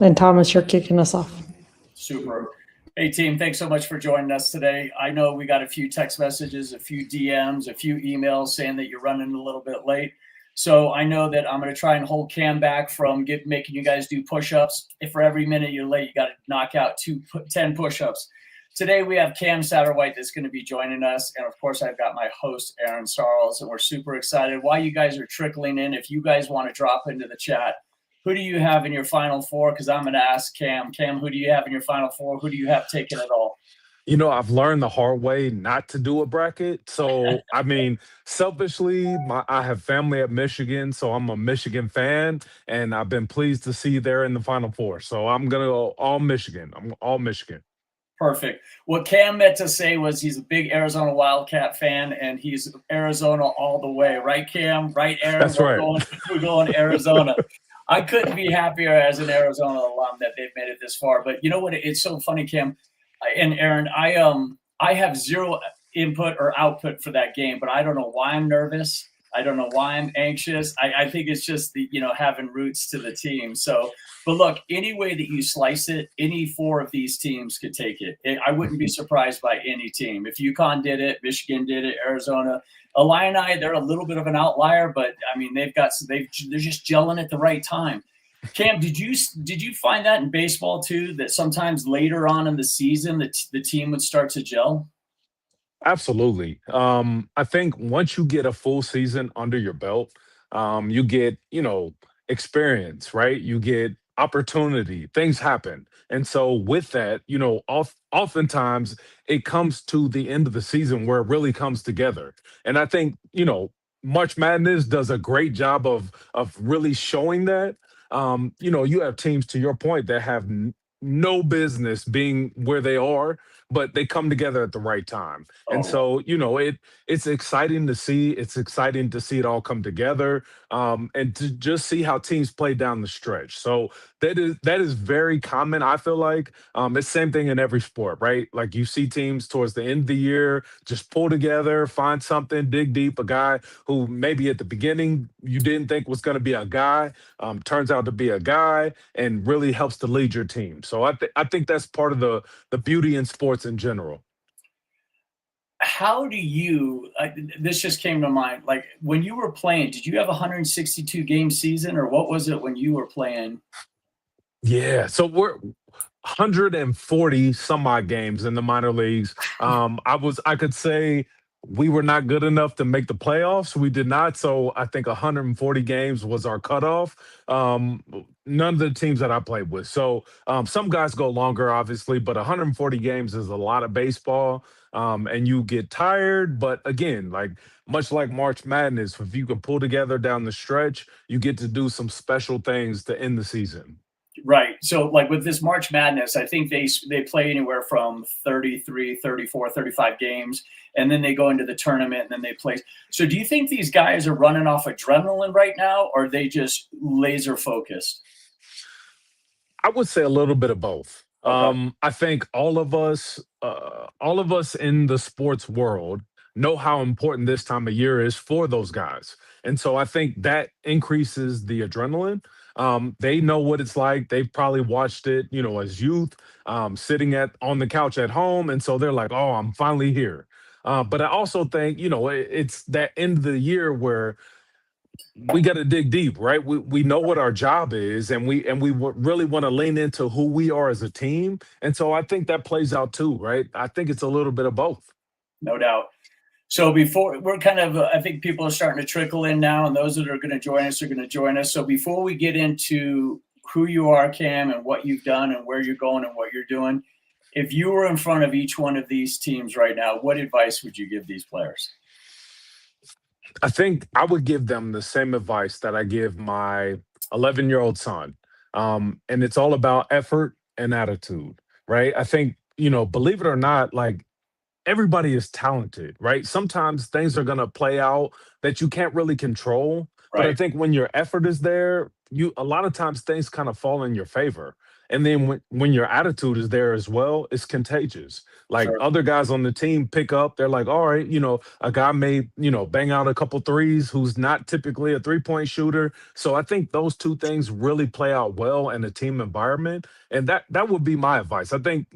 And Thomas, you're kicking us off. Super. Hey, team, thanks so much for joining us today. I know we got a few text messages, a few DMs, a few emails saying that you're running a little bit late. So I know that I'm going to try and hold Cam back from making you guys do push-ups. If for every minute you're late, you got to knock out 10 push-ups. Today we have Cam Satterwhite that's going to be joining us. And of course, I've got my host, Aaron Sarles, and we're super excited. While you guys are trickling in, if you guys want to drop into the chat, who do you have in your Final Four? Because I'm going to ask Cam. Cam, who do you have in your Final Four? Who do you have taking it all? I've learned the hard way not to do a bracket. So, I mean, selfishly, I have family at Michigan, so I'm a Michigan fan, and I've been pleased to see they're in the Final Four. So I'm gonna go all Michigan. I'm all Michigan. Perfect. What Cam meant to say was he's a big Arizona Wildcat fan, and he's Arizona all the way. Right, Cam? Right, Aaron? That's right. We're going Arizona. I couldn't be happier as an Arizona alum that they've made it this far. But you know what? It's so funny, Cam and Aaron. I have zero input or output for that game, but I don't know why I'm nervous. I don't know why I'm anxious. I think it's just the having roots to the team. So, but look, any way that you slice it, any four of these teams could take it. I wouldn't be surprised by any team. If UConn did it, Michigan did it, Arizona, Illini, they're a little bit of an outlier, but I mean they're just gelling at the right time. Cam, did you find that in baseball too? That sometimes later on in the season, the team would start to gel. Absolutely. I think once you get a full season under your belt, you get, experience, right? You get opportunity, things happen. And so with that, oftentimes it comes to the end of the season where it really comes together. And I think, March Madness does a great job of really showing that. You have teams to your point that have no business being where they are, but they come together at the right time. And Oh, so, it's exciting to see. It's exciting to see it all come together, and to just see how teams play down the stretch. So that is very common. I feel like it's same thing in every sport, right? Like you see teams towards the end of the year just pull together, find something, dig deep. A guy who maybe at the beginning you didn't think was going to be a guy, turns out to be a guy, and really helps to lead your team. So I think that's part of the beauty in sports in general. how do you? This just came to mind. Like when you were playing, did you have a 162 game season, or what was it when you were playing? Yeah, so we're 140 some odd games in the minor leagues. I could say we were not good enough to make the playoffs. We did not. So I think 140 games was our cutoff. None of the teams that I played with. So some guys go longer, obviously, but 140 games is a lot of baseball. And you get tired. But again, like much like March Madness, if you can pull together down the stretch, you get to do some special things to end the season. Right. So like with this March Madness, I think they play anywhere from 33, 34, 35 games, and then they go into the tournament and then they play. So do you think these guys are running off adrenaline right now, or are they just laser focused? I would say a little bit of both. Okay. I think all of us in the sports world know how important this time of year is for those guys, and so I think that increases the adrenaline. They know what it's like. They've probably watched it, as youth, sitting at on the couch at home, and so they're like, "Oh, I'm finally here." But I also think, it's that end of the year where we got to dig deep, right? We know what our job is, and really want to lean into who we are as a team, and so I think that plays out too, right? I think it's a little bit of both. No doubt. So before we're kind of, I think people are starting to trickle in now, and those that are going to join us are going to join us. So before we get into who you are, Cam, and what you've done and where you're going and what you're doing, if you were in front of each one of these teams right now, what advice would you give these players? I think I would give them the same advice that I give my 11-year-old son, and it's all about effort and attitude, right? I think believe it or not, like everybody is talented, right? Sometimes things are going to play out that you can't really control. But I Right. think when your effort is there, you a lot of times things kind of fall in your favor. And then when your attitude is there as well, it's contagious. Like Sure. other guys on the team pick up, they're like, all right, a guy may, bang out a couple threes who's not typically a 3-point shooter. So I think those two things really play out well in a team environment. And that would be my advice. I think,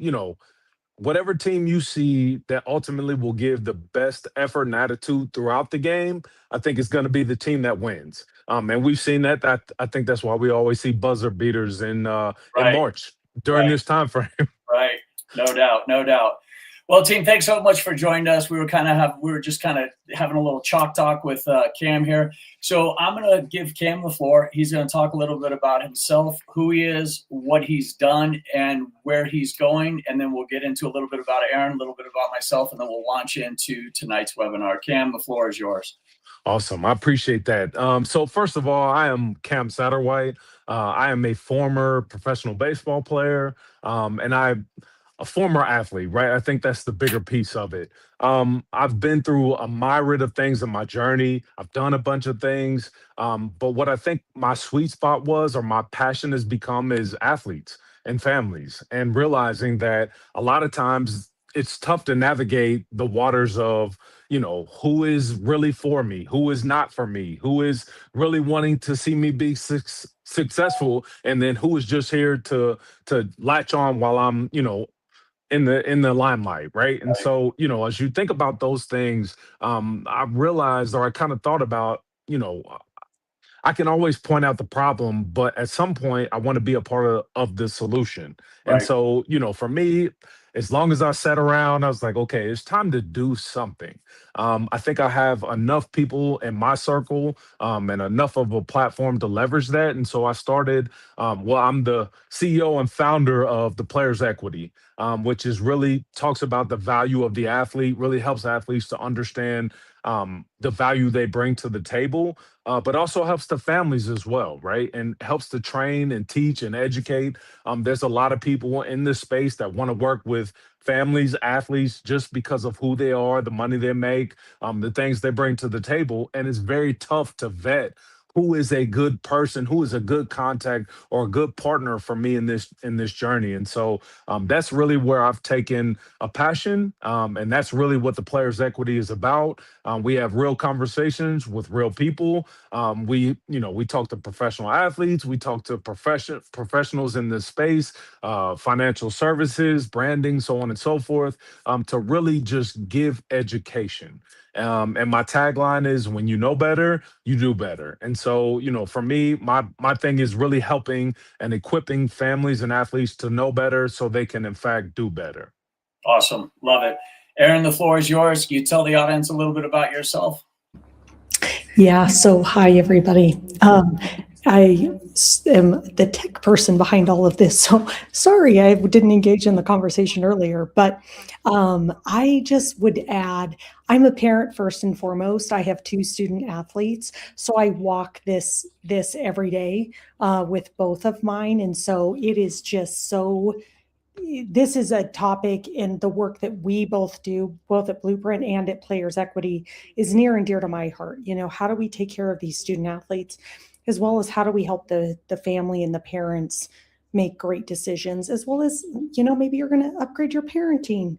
whatever team you see that ultimately will give the best effort and attitude throughout the game, I think it's going to be the team that wins. And we've seen that. I think that's why we always see buzzer beaters in Right. March during Right. this time frame. Right. No doubt. No doubt. Well, team, thanks so much for joining us. We were just kind of having a little chalk talk with Cam here. So I'm going to give Cam the floor. He's going to talk a little bit about himself, who he is, what he's done, and where he's going. And then we'll get into a little bit about Aaron, a little bit about myself, and then we'll launch into tonight's webinar. Cam, the floor is yours. Awesome. I appreciate that. So first of all, I am Cam Satterwhite. I am a former professional baseball player, and I'm a former athlete, right? I think that's the bigger piece of it. I've been through a myriad of things in my journey. I've done a bunch of things. But what I think my sweet spot was, or my passion has become, is athletes and families, and realizing that a lot of times it's tough to navigate the waters of, who is really for me, who is not for me, who is really wanting to see me be successful, and then who is just here to latch on while I'm, in the limelight, right? And Right. so, as you think about those things, I realized, or I kind of thought about, I can always point out the problem, but at some point, I want to be a part of the solution. And Right. so, for me, as long as I sat around, I was like, okay, it's time to do something. I think I have enough people in my circle, and enough of a platform to leverage that. And so I started, I'm the CEO and founder of the Players Equity, which is really talks about the value of the athlete, really helps athletes to understand the value they bring to the table, but also helps the families as well, right? And helps to train and teach and educate. There's a lot of people in this space that want to work with families, athletes, just because of who they are, the money they make, the things they bring to the table. And it's very tough to vet who is a good person, who is a good contact or a good partner for me in this journey. And so that's really where I've taken a passion, and that's really what the Players Equity is about. We have real conversations with real people. We talk to professional athletes, we talk to professionals in this space, financial services, branding, so on and so forth, to really just give education. And my tagline is, when you know better, you do better. And so, for me, my thing is really helping and equipping families and athletes to know better so they can in fact do better. Awesome. Love it. Aaron, the floor is yours. Can you tell the audience a little bit about yourself? Yeah, so hi, everybody. I am the tech person behind all of this. So sorry I didn't engage in the conversation earlier, but I just would add, I'm a parent first and foremost. I have 2 student athletes, so I walk this every day with both of mine. And so it is just so, this is a topic in the work that we both do, both at Blueprint and at Players Equity, is near and dear to my heart. How do we take care of these student athletes, as well as how do we help the family and the parents make great decisions, as well as, maybe you're going to upgrade your parenting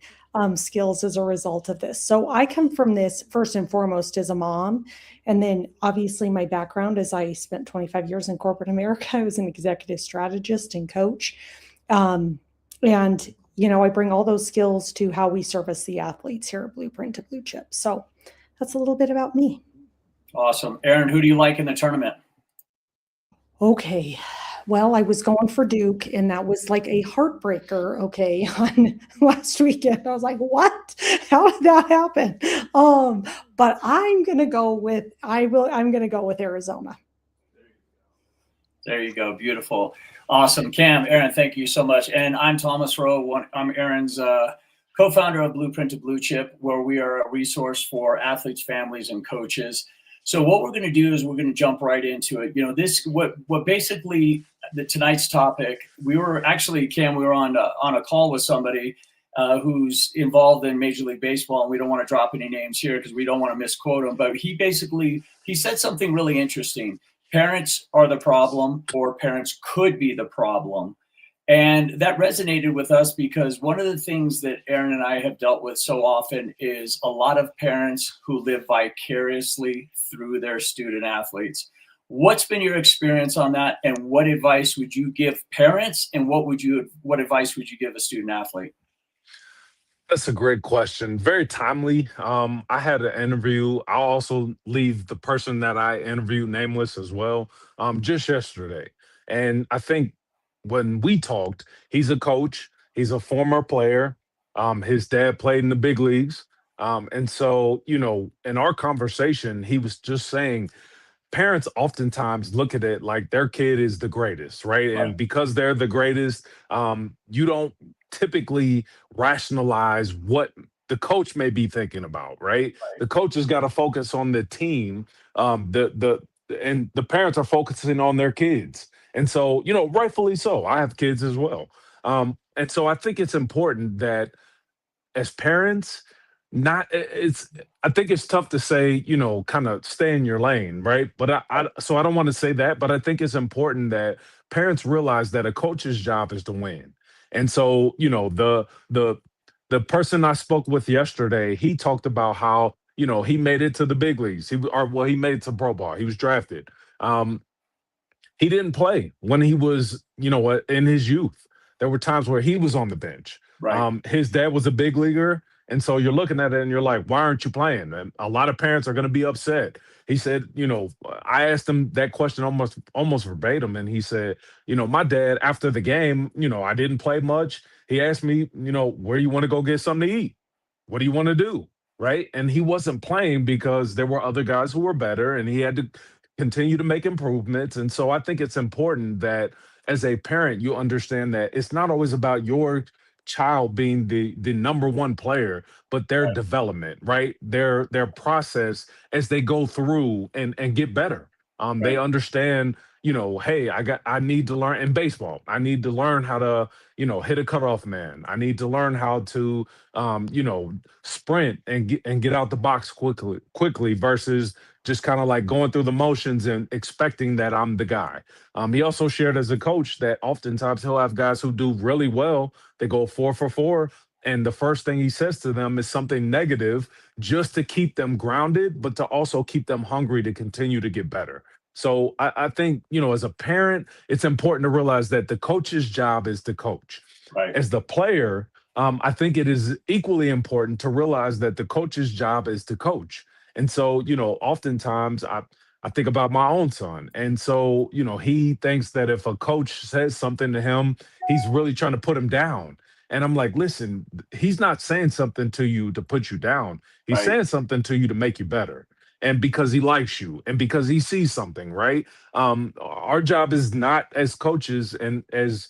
skills as a result of this. So I come from this first and foremost as a mom. And then obviously my background is I spent 25 years in corporate America. I was an executive strategist and coach. And, I bring all those skills to how we service the athletes here at Blueprint to Blue Chip. So that's a little bit about me. Awesome. Aaron, who do you like in the tournament? Okay. Well, I was going for Duke, and that was like a heartbreaker, okay, on last weekend. I was like, what? How did that happen? But I'm going to go with Arizona. There you go. Beautiful. Awesome. Cam, Aaron, thank you so much. And I'm Thomas Rowe. I'm Aaron's co-founder of Blueprint to Blue Chip, where we are a resource for athletes, families, and coaches. So what we're going to do is we're going to jump right into it. What basically tonight's topic, we were actually, Cam, we were on a call with somebody, who's involved in Major League Baseball, and we don't want to drop any names here because we don't want to misquote him. But he said something really interesting. Parents are the problem, or parents could be the problem. And that resonated with us because one of the things that Aaron and I have dealt with so often is a lot of parents who live vicariously through their student athletes. What's been your experience on that, and what advice would you give parents, and what advice would you give a student athlete? That's a great question. Very timely. I had an interview. I'll also leave the person that I interviewed nameless as well, just yesterday. And I think when we talked, he's a coach, he's a former player. His dad played in the big leagues. And so, in our conversation, he was just saying parents oftentimes look at it like their kid is the greatest, right? Right, And because they're the greatest, you don't typically rationalize what the coach may be thinking about, right? right, The coach has got to focus on the team. And the parents are focusing on their kids. And so, rightfully so. I have kids as well. And so I think it's important that as parents, not it's I think it's tough to say, kind of stay in your lane, right? But so I don't want to say that, but I think it's important that parents realize that a coach's job is to win. And so, the person I spoke with yesterday, he talked about how, he made it to the big leagues. He made it to pro ball. He was drafted. Um, he didn't play when he was, in his youth. There were times where he was on the bench. right, His dad was a big leaguer. And so you're looking at it and you're like, why aren't you playing? And a lot of parents are going to be upset. He said, I asked him that question almost verbatim. And he said, my dad, after the game, I didn't play much. He asked me, where you want to go get something to eat? What do you want to do? Right. And he wasn't playing because there were other guys who were better and he had to continue to make improvements. And so I think it's important that as a parent, you understand that it's not always about your child being the number one player, but their right, development, right? Their process as they go through and get better. They right, understand, hey, I need to learn in baseball. I need to learn how to, hit a cutoff man. I need to learn how to sprint and get out the box quickly versus just kind of like going through the motions and expecting that I'm the guy. He also shared as a coach that oftentimes he'll have guys who do really well. They go 4 for 4. And the first thing he says to them is something negative just to keep them grounded, but to also keep them hungry to continue to get better. So I think, as a parent, it's important to realize that the coach's job is to coach. right, As the player, I think it is equally important to realize that the coach's job is to coach. And so, oftentimes I think about my own son. And so, he thinks that if a coach says something to him, he's really trying to put him down. And I'm like, listen, he's not saying something to you to put you down. He's right, saying something to you to make you better. And because he likes you and because he sees something, right? Our job is not as coaches and as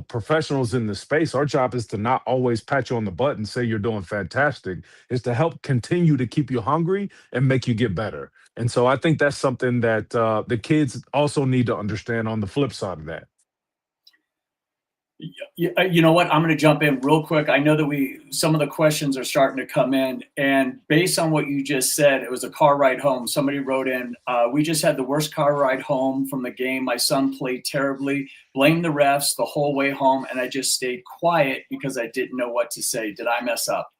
professionals in the space. Our job is to not always pat you on the butt and say you're doing fantastic. Is to help continue to keep you hungry and make you get better. And so I think that's something that the kids also need to understand on the flip side of that. You know what? I'm going to jump in real quick. I know that some of the questions are starting to come in, and based on what you just said, it was a car ride home. Somebody wrote in, we just had the worst car ride home from the game. My son played terribly, blamed the refs the whole way home, and I just stayed quiet because I didn't know what to say. Did I mess up?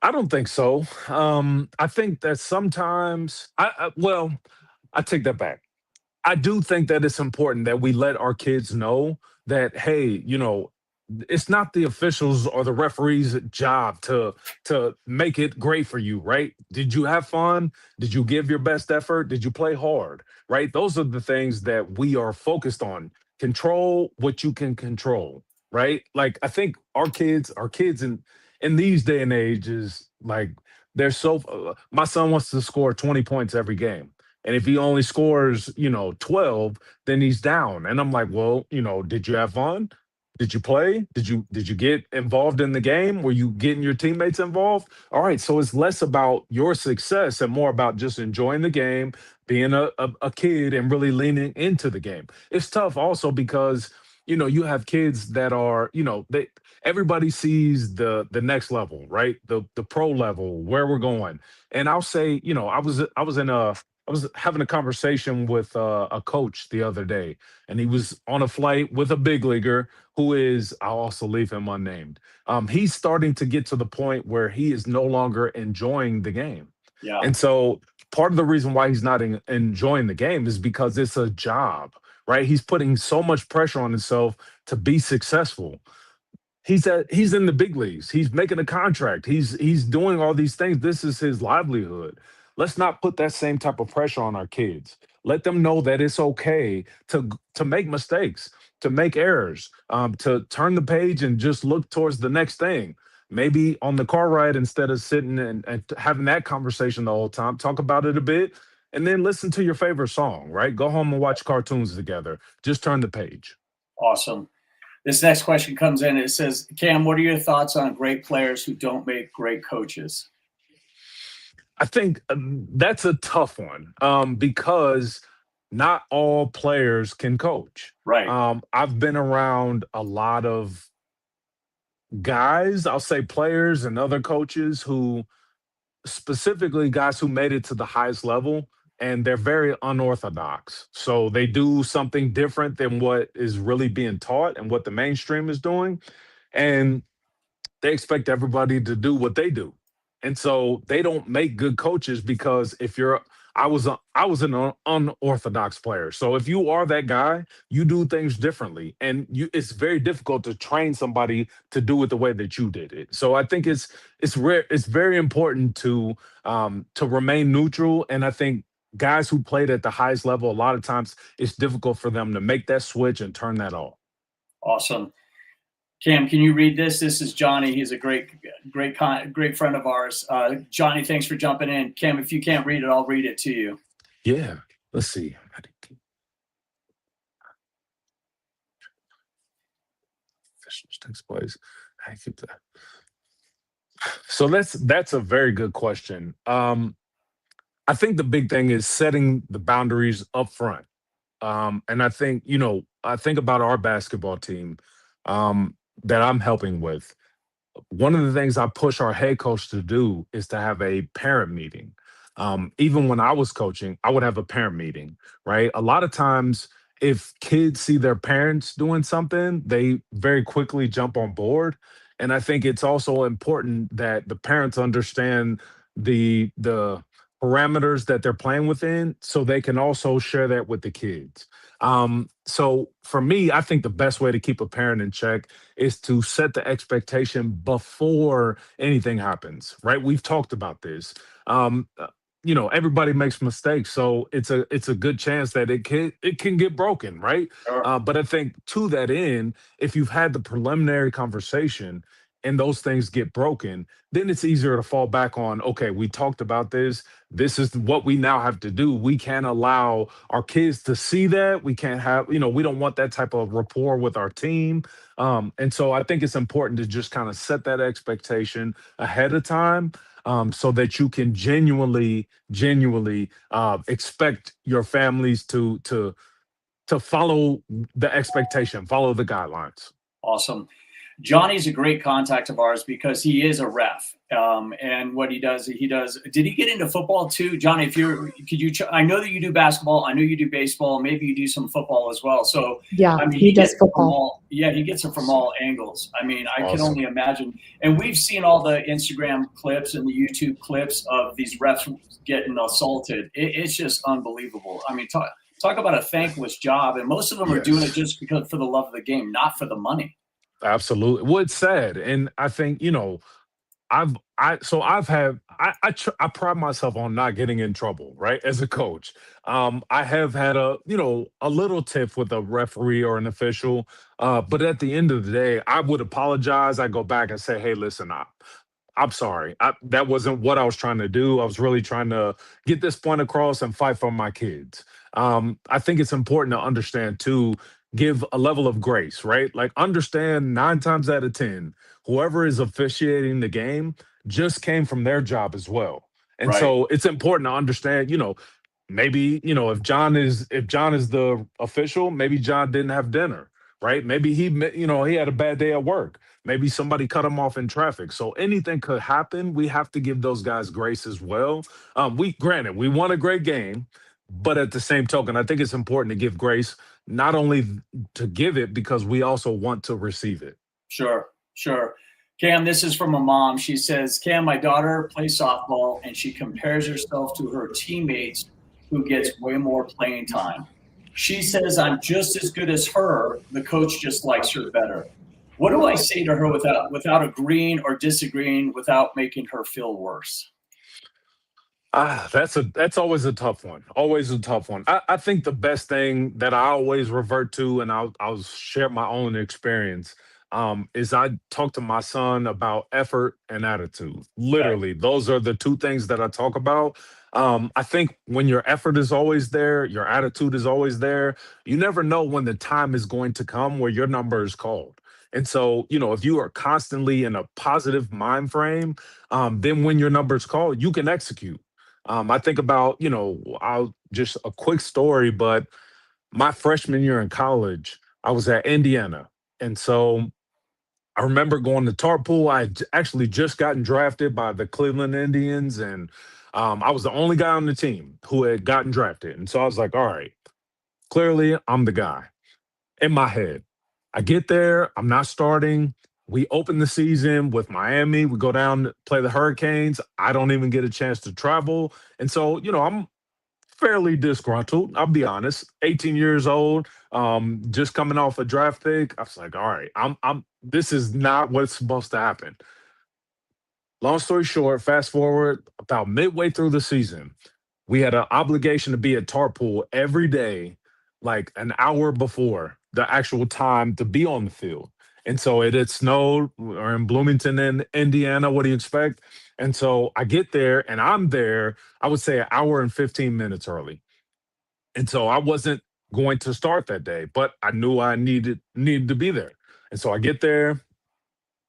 I don't think so. I think that sometimes well, I take that back. I do think that it's important that we let our kids know that, hey, it's not the officials or the referees' job to make it great for you, right? Did you have fun? Did you give your best effort? Did you play hard? Right? Those are the things that we are focused on. Control what you can control, right? Like I think our kids in these day and age is like they're so my son wants to score 20 points every game. And if he only scores, 12, then he's down. And I'm like, well, did you have fun? Did you play? Did you get involved in the game? Were you getting your teammates involved? All right. So it's less about your success and more about just enjoying the game, being a kid and really leaning into the game. It's tough also because, you have kids that are, they everybody sees the next level, right? The pro level, where we're going. And I'll say, I was having a conversation with a coach the other day, and he was on a flight with a big leaguer who is, I'll also leave him unnamed. He's starting to get to the point where he is no longer enjoying the game. Yeah. And so part of the reason why he's not enjoying the game is because it's a job, right? He's putting so much pressure on himself to be successful. He's in the big leagues. He's making a contract. He's doing all these things. This is his livelihood. Let's not put that same type of pressure on our kids. Let them know that it's okay to make mistakes, to make errors, to turn the page and just look towards the next thing. Maybe on the car ride, instead of sitting and having that conversation the whole time, talk about it a bit, and then listen to your favorite song. Right? Go home and watch cartoons together. Just turn the page. Awesome. This next question comes in. It says, Cam, what are your thoughts on great players who don't make great coaches? I think that's a tough one, because not all players can coach. Right. I've been around a lot of guys, I'll say players and other coaches who, specifically guys who made it to the highest level, and they're very unorthodox. So they do something different than what is really being taught and what the mainstream is doing. And they expect everybody to do what they do. And so they don't make good coaches, because if you're I was an unorthodox player. So if you are that guy, you do things differently, and it's very difficult to train somebody to do it the way that you did it. So I think it's very important to remain neutral. And I think guys who played at the highest level, a lot of times it's difficult for them to make that switch and turn that off. Awesome. Cam, can you read this? This is Johnny. He's a great friend of ours. Johnny, thanks for jumping in. Cam, if you can't read it, I'll read it to you. Yeah. Let's see. Takes place. I keep that. So that's a very good question. I think the big thing is setting the boundaries up front. And I think about our basketball team, that I'm helping with. One of the things I push our head coach to do is to have a parent meeting. Even when I was coaching, I would have a parent meeting, right? A lot of times, if kids see their parents doing something, they very quickly jump on board. And I think it's also important that the parents understand the parameters that they're playing within, so they can also share that with the kids. So for me, I think the best way to keep a parent in check is to set the expectation before anything happens, right? We've talked about this. Everybody makes mistakes, so it's a good chance that it can get broken, right? Sure. But I think, to that end, if you've had the preliminary conversation and those things get broken, then it's easier to fall back on, okay, we talked about this. This is what we now have to do. We can't allow our kids to see that. We can't have, we don't want that type of rapport with our team. And so I think it's important to just kind of set that expectation ahead of time, so that you can genuinely expect your families to follow the expectation, follow the guidelines. Awesome. Johnny's a great contact of ours because he is a ref. And what he does, did he get into football too? Johnny, I know that you do basketball. I know you do baseball. Maybe you do some football as well. So, Yeah, I mean, he does football. He gets it from all angles. I mean, I can Awesome. only imagine. And we've seen all the Instagram clips and the YouTube clips of these refs getting assaulted. It's just unbelievable. I mean, talk about a thankless job. And most of them are doing it just for the love of the game, not for the money. Absolutely. Well, it's sad. And I think, I pride myself on not getting in trouble, right? As a coach. I have had a little tiff with a referee or an official. But at the end of the day, I would apologize. I go back and say, hey, listen, I'm sorry. That wasn't what I was trying to do. I was really trying to get this point across and fight for my kids. I think it's important to understand too, give a level of grace, right? Like, understand 9 times out of 10, whoever is officiating the game just came from their job as well. And Right. so it's important to understand, maybe, if John is the official, maybe John didn't have dinner, right? Maybe he had a bad day at work. Maybe somebody cut him off in traffic. So anything could happen. We have to give those guys grace as well. We granted we won a great game, but at the same token, I think it's important to give grace, not only to give it because we also want to receive it. Sure, sure. Cam, this is from a mom. She says, Cam, my daughter plays softball and she compares herself to her teammates who gets way more playing time. She says, I'm just as good as her. The coach just likes her better. What do I say to her without agreeing or disagreeing, without making her feel worse? That's always a tough one. Always a tough one. I think the best thing that I always revert to, and I'll share my own experience, is I talk to my son about effort and attitude. Okay. Literally, those are the two things that I talk about. I think when your effort is always there, your attitude is always there. You never know when the time is going to come where your number is called. And so, if you are constantly in a positive mind frame, then when your number is called, you can execute. I think about, I'll just a quick story, but my freshman year in college, I was at Indiana. And so I remember going to Tarpool. Actually just gotten drafted by the Cleveland Indians, and I was the only guy on the team who had gotten drafted. And so I was like, all right, clearly I'm the guy in my head. I get there, I'm not starting. We open the season with Miami. We go down to play the Hurricanes. I don't even get a chance to travel. And so, I'm fairly disgruntled. I'll be honest. 18 years old, just coming off a draft pick. I was like, all right, this is not what's supposed to happen. Long story short, fast forward about midway through the season, we had an obligation to be at Tarpool every day, like an hour before the actual time to be on the field. And so it had snowed. We're in Bloomington, in Indiana. What do you expect? And so I get there and I'm there, I would say an hour and 15 minutes early. And so I wasn't going to start that day, but I knew I needed to be there. And so I get there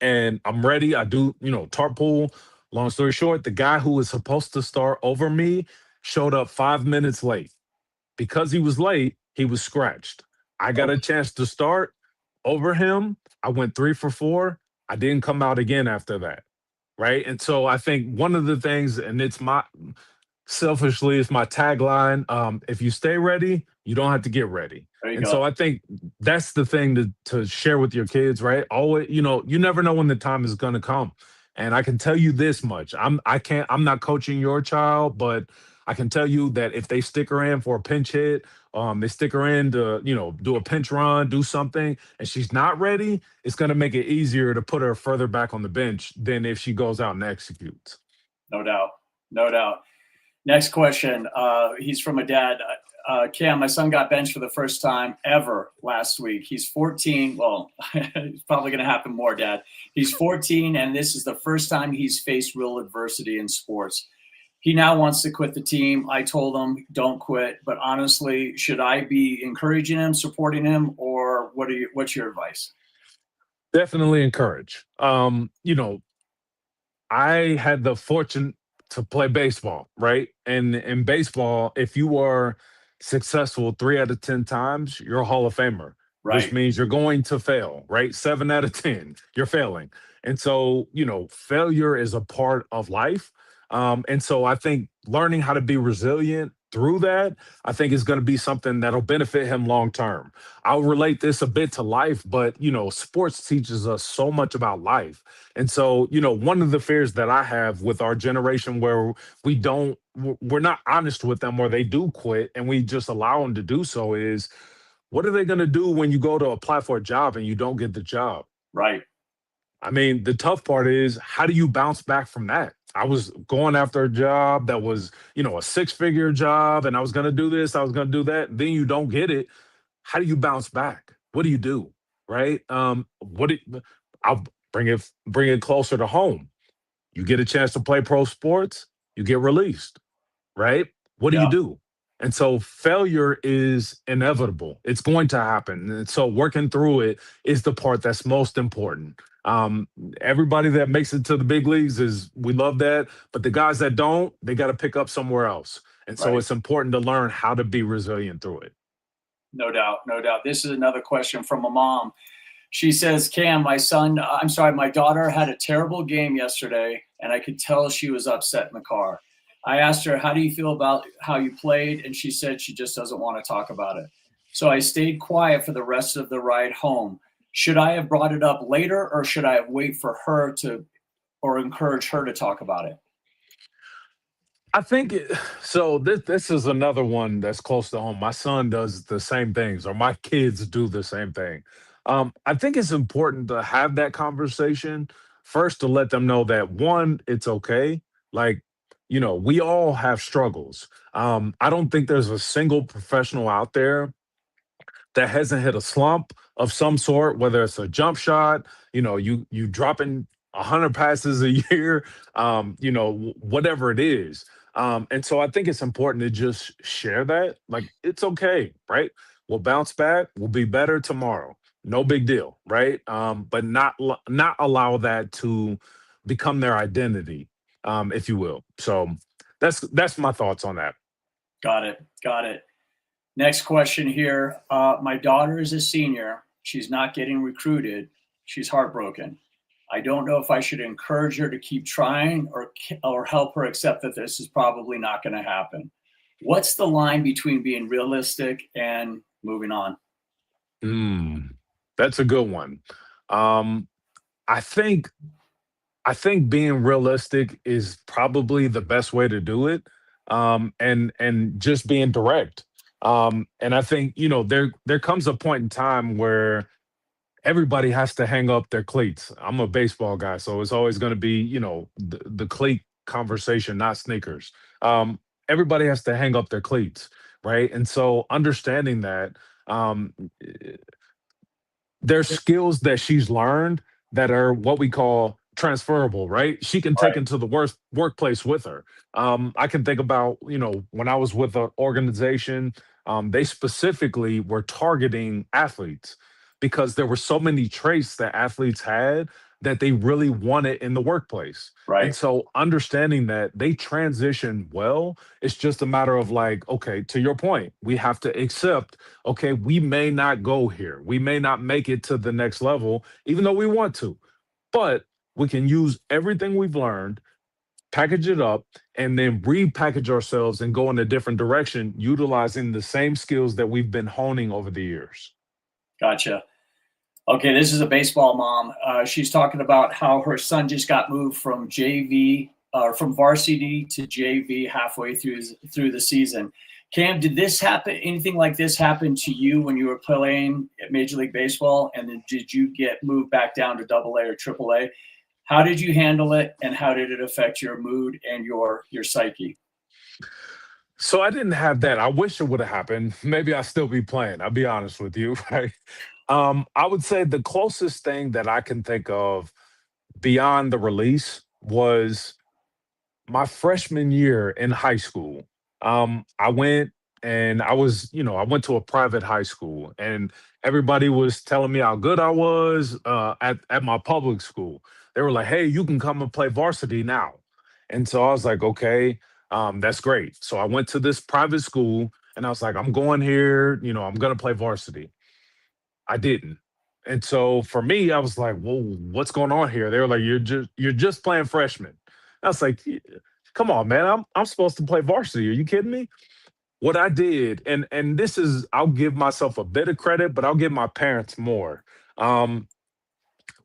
and I'm ready. I do, Tarpool. Long story short, the guy who was supposed to start over me showed up 5 minutes late. Because he was late, he was scratched. I got Oh, a chance to start over him. I went 3 for 4. I didn't come out again after that. Right. And so I think one of the things, and it's selfishly, it's my tagline. If you stay ready, you don't have to get ready. there you And go. so I think that's the thing to share with your kids, right? Always, you never know when the time is going to come. And I can tell you this much: I'm not coaching your child, but I can tell you that if they stick her in for a pinch hit, they stick her in to do a pinch run, do something, and she's not ready, it's going to make it easier to put her further back on the bench than if she goes out and executes. No doubt. No doubt. Next question. He's from a dad. Cam, my son got benched for the first time ever last week. He's 14. Well, it's probably going to happen more, Dad. He's 14, and this is the first time he's faced real adversity in sports. He now wants to quit the team. I told him, don't quit. But honestly, should I be encouraging him, supporting him, or what's your advice? Definitely encourage. I had the fortune to play baseball, right? And in baseball, if you are successful 3 out of 10 times, you're a Hall of Famer, which Right. means you're going to fail, right? 7 out of 10, you're failing. And so, failure is a part of life. And so I think learning how to be resilient through that, I think is going to be something that'll benefit him long term. I'll relate this a bit to life, but sports teaches us so much about life. And so, one of the fears that I have with our generation where we're not honest with them or they do quit and we just allow them to do so is what are they going to do when you go to apply for a job and you don't get the job? Right. I mean, the tough part is how do you bounce back from that? I was going after a job that was, a six-figure job and I was going to do this, I was going to do that. Then you don't get it. How do you bounce back? What do you do? Right? I'll bring it closer to home. You get a chance to play pro sports, you get released, right? What do you Yeah. do? And so failure is inevitable. It's going to happen. And so working through it is the part that's most important. Um, Everybody that makes it to the big leagues is we love that, but the guys that don't, they got to pick up somewhere else. And so Right. it's important to learn how to be resilient through it. No doubt, no doubt. This is another question from a mom. She says, Cam, my daughter had a terrible game yesterday, and I could tell she was upset in the car. I asked her, how do you feel about how you played? And she said she just doesn't want to talk about it. So I stayed quiet for the rest of the ride home. Should I have brought it up later, or should I have wait for her to, or encourage her to talk about it? I think so. This is another one that's close to home. My son does the same things, or my kids do the same thing. I think it's important to have that conversation first to let them know that one, it's okay. Like, we all have struggles. I don't think there's a single professional out there that hasn't hit a slump of some sort, whether it's a jump shot, you dropping 100 passes a year, whatever it is. And so I think it's important to just share that. Like, it's okay, right? We'll bounce back. We'll be better tomorrow. No big deal, right? But not allow that to become their identity, if you will. So that's my thoughts on that. Got it. Got it. Next question here. My daughter is a senior. She's not getting recruited. She's heartbroken. I don't know if I should encourage her to keep trying, or help her accept that this is probably not going to happen. What's the line between being realistic and moving on? Mm, that's a good one. Um, I think I think being realistic is probably the best way to do it, and just being direct. And I think there comes a point in time where everybody has to hang up their cleats. I'm a baseball guy, so it's always going to be the cleat conversation, not sneakers. Everybody has to hang up their cleats, right? And so understanding that. Um, there's skills that she's learned that are what we call transferable, right? She can take Right. into the worst workplace with her. I can think about, when I was with an organization, they specifically were targeting athletes because there were so many traits that athletes had that they really wanted in the workplace. And Right. so understanding that they transition well, it's just a matter of like, okay, to your point, we have to accept, okay, we may not go here. We may not make it to the next level, even though we want to, but we can use everything we've learned, package it up, and then repackage ourselves and go in a different direction, utilizing the same skills that we've been honing over the years. Gotcha. Okay, this is a baseball mom. She's talking about how her son just got moved from JV, from varsity to JV halfway through the season. Cam, did this happen? Anything like this happen to you when you were playing at Major League Baseball? And then did you get moved back down to Double A or Triple A? How did you handle it, and how did it affect your mood and your psyche? So I didn't have that. I wish it would have happened. Maybe I'd still be playing. I'll be honest with you, right? I would say the closest thing that I can think of beyond the release was my freshman year in high school. I went and I went to a private high school, and everybody was telling me how good I was at my public school. They were like, "Hey, you can come and play varsity now," and so I was like, "Okay, that's great." So I went to this private school, and I was like, "I'm going here. I'm gonna play varsity." I didn't. And so for me, I was like, "Well, what's going on here?" They were like, "You're just playing freshman." I was like, "Come on, man. I'm supposed to play varsity. Are you kidding me?" What I did, and this is I'll give myself a bit of credit, but I'll give my parents more. Um,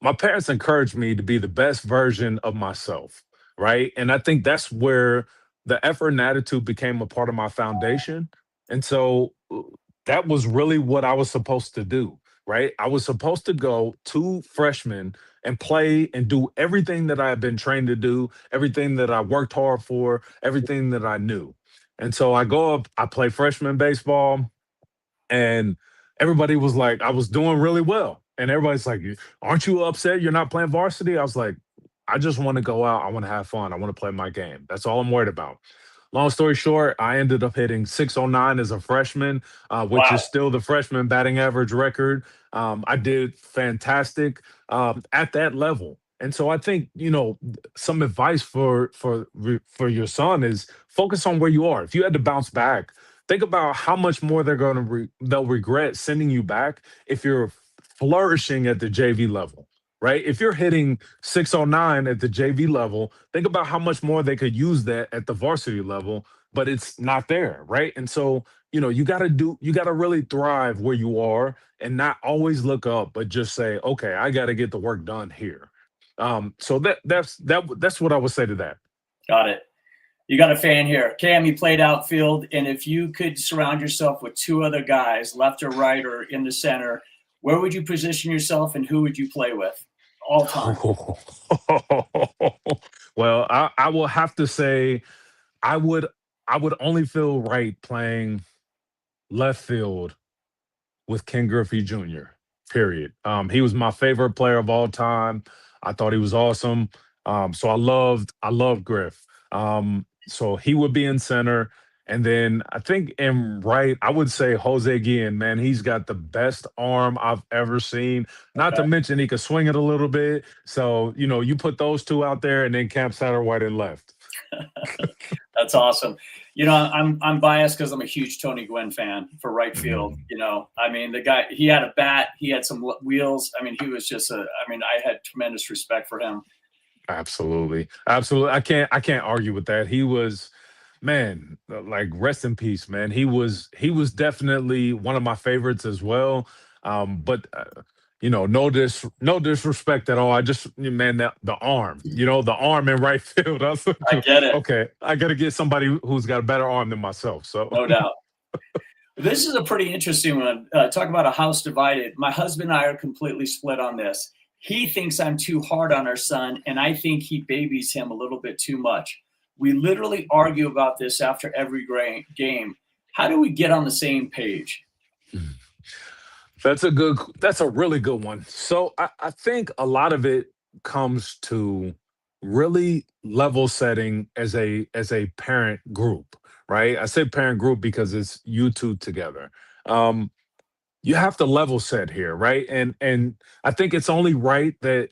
my parents encouraged me to be the best version of myself, right? And I think that's where the effort and attitude became a part of my foundation. And so that was really what I was supposed to do, right? I was supposed to go to freshmen and play and do everything that I had been trained to do, everything that I worked hard for, everything that I knew. And so I go up, I play freshman baseball, and everybody was like, I was doing really well. And everybody's like, "Aren't you upset you're not playing varsity?" I was like, "I just want to go out. I want to have fun. I want to play my game. That's all I'm worried about." Long story short, I ended up hitting 609 as a freshman, which is Wow. still the freshman batting average record. I did fantastic at that level. And so I think, some advice for your son is focus on where you are. If you had to bounce back, think about how much more they'll regret sending you back if you're flourishing at the JV level, right? If you're hitting 609 at the JV level, think about how much more they could use that at the varsity level, but it's not there, right? And so, you got to really thrive where you are and not always look up, but just say, okay, I got to get the work done here. So that's what I would say to that. Got it. You got a fan here. Cam, you played outfield, and if you could surround yourself with two other guys, left or right or in the center, where would you position yourself and who would you play with all time? Well, I will have to say I would I would only feel right playing left field with Ken Griffey Jr. Period. He was my favorite player of all time. I thought he was awesome. So I loved Griff. So he would be in center, and then I think in right, I would say Jose Guillen. Man, he's got the best arm I've ever seen. Not to Okay, mention he could swing it a little bit. So you put those two out there, and then Camp Satterwhite in left. that's awesome. I'm biased because I'm a huge Tony Gwynn fan for right field. Mhm. I mean, the guy, he had a bat, he had some wheels. I mean, he was just I mean, I had tremendous respect for him. Absolutely. Absolutely. I can't argue with that. He was, man, like rest in peace, man. He was definitely one of my favorites as well. But no disrespect at all. I just, man, the arm, the arm in right field. I was like, I get it, okay, I got to get somebody who's got a better arm than myself. So no doubt. This is a pretty interesting one. Talk about a house divided. My husband and I are completely split on this. He thinks I'm too hard on our son, and I think he babies him a little bit too much. We literally argue about this after every game. How do we get on the same page? that's a really good one. So I think a lot of it comes to really level setting as a parent group, right? I say parent group because it's you two together. Um, you have to level set here, right? And I think it's only right that